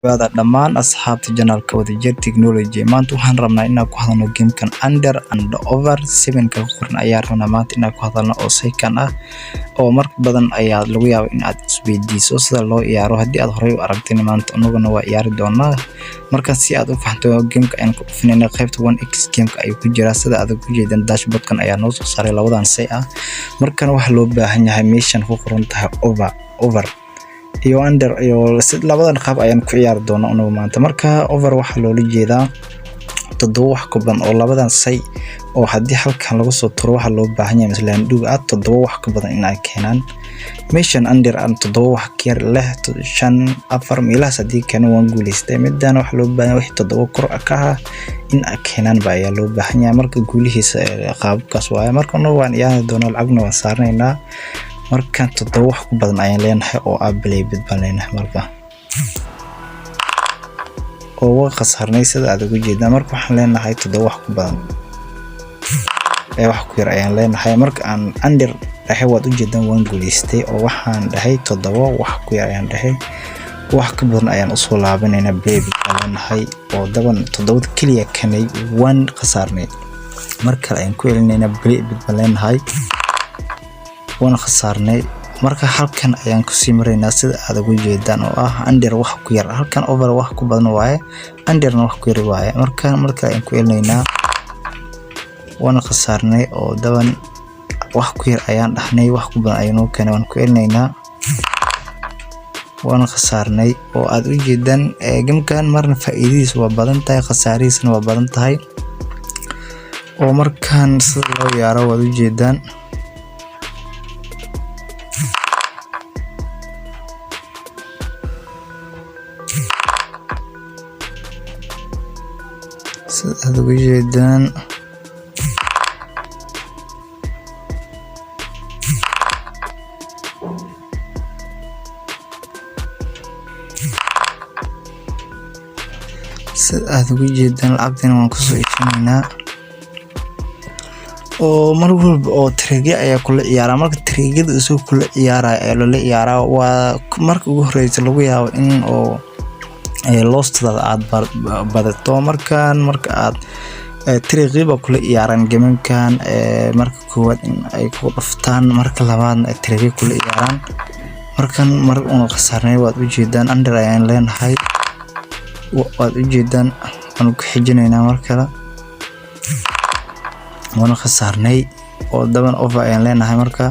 Wada dhammaan asxaabta janaalka Wadajir Technology maanta waxaan rabnaa inaan ku hadalno gamekan Under and Over 7 ka qoran ayaa rabnaa maanta inaan ku hadalno oo saykan ah oo marka badan ayaa lagu yaabaa in aad isweydiiso sida loo ciyaaro haddii aad horey u aragtay maanta anaguna waa ciyaari doonaa marka si aad u fahanto gameka aan ku dhufinayna qaybta 1x gameka ay ku jira sida aad ku jeedaan dashboardkan ayaa noo soo saaray labadan say ah markan waxa loo baahan yahay meeshan ku qoran tahay over iyo under iyo labadan qaab ayaan ku ciyaar doonaa anagu maanta marka over waxa loo jeedaa toddoba wax ka badan oo labadan say oo haddii halkan lagu soo turo waxa loo baahan yahay midalan dhuga aad toddoba wax ka badan in ay keenaan meeshan under aan toddoba wax ka yar leh 5 4 meelahaas haddii kana waan guuleystay midana waxa loo baahan yahay toddoba kor ka in ay keenaan baa ayaa loo baahan yahay marka guulihiisa qaabkaas waaye marka waan ciyaari doonaa lacagna waan saarnaynaa markaan toddoba wax ku badan ayaan leenahay oo ablay bidbanayna marka oo waa khasarnay sida aad ugu jeedaan marka waxaan leenahay toddoba wax ku badan wax ku yar ayaan leenahay marka aan under dhahay waad u jeedaan waan guuleystay oo waxaan dhahay toddoba wax ku yar ayaan dhahay wax ka badan ayaan u soo laabanaynaa baby leenahay oo daban toddoba kaliya kanay waan khasarnay marka ayaan ku elinaynaa baby bidbanaynahay wana khasarnay marka halkan ayaan ku sii maraynaa sida aad ugu jeedaan oo ah under wax ku yar halkan over wax ku badan waaye underna wax ku yar waaye marka ayaan ku elinaynaa wana khasarnay oo daban wax ku yar ayaan dhahnay wax ku badan ayaan keenay waan ku elinaynaa wana khasarnay oo aad u jeedaan gamekan marna faa'iidadiisa waa badan tahay khasaarihiisana waa badan tahay oo markan sida loo ciyaaro waad u jeedaan sida ugu jeedaan lacagtina waan ku soo iibsanaynaa oo mar walba oo trigger ayaa kula ciyaara marka triggerda isoo kula ciyaara ee la ciyaara waa marka ugu horeysa lagu yaabo in oo loostada aad badato marka aad trigger kula ciyaaran gamekan marka koowaad in ay ku dhuftaan marka labaad trigger kula ciyaaraan markan mar uu khasarnay waad u jeedaan under ayaan leenahay waad u jeedaan aan ku xijinaynaa markale wana khasarnay oo daban over ayaan leenahay marka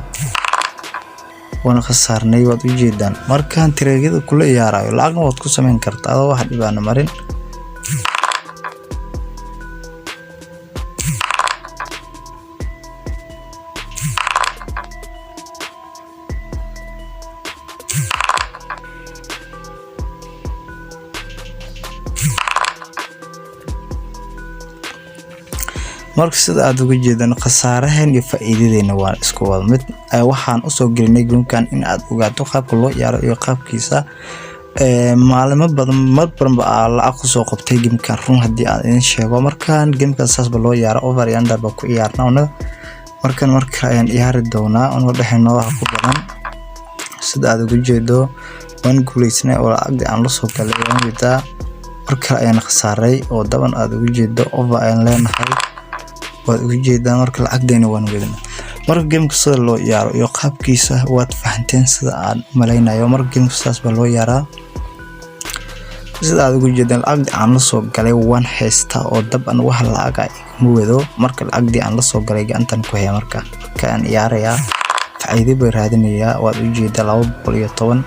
wana khasarnay waad u jeedaan markaan trigger kula ciyaarayo lacagna waad ku sameyn kartaa adoo wax dhibaan marin marka sida aad ugu jeedaan khasaarahan iyo faa'iidadeena waa isku wada mid waxaan u soo gelinay gamekan in aad ogaato qaabka loo ciyaaro iyo qaabkiisa maalmo badan baa lacag ku soo qabtay gamekan run haddii aan idin sheego markaan gamekan saasba loo ciyaaro over iyo under ba ku ciyaarnaa marka ayaan ciyaari doonaa oo dhaxayno wax ku badan sida aad ugu jeedo waan guuleysnay oo lacag aan la soo galay waan wada marka ayaan khasaaray oo daban aad ugu jeedo over ayaan leenahay waad ugu jeedaan marka lacagdeena waan weydana marka gameka sida loo ciyaaro iyo qaabkiisa waad fahanteen sida aan malaynayo marka gameka saas ba loo ciyaaraa sida aad ugu jeedaan lacag aan la soo galay waan haysta oo daban wax lacag ay ma wado marka lacagdii aan la soo galay gacantan ku haya marka aan ciyaarayaa faa'iido bay raadinayaa waad u jeedaa 210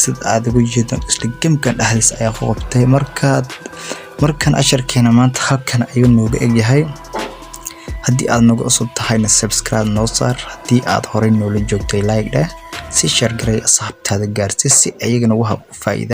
sida aad ugu jeedaan isla gamekan dhaxlis ayaa ku qabtay markan asharkeena maanta halkan ayuu nooga egyahay haddii aad nagu cusub tahayna subscribe noo saar haddii aad horey noola joogtay like dheh si share garay asxaabtaada gaarsii si ayagana waxa u faa'iido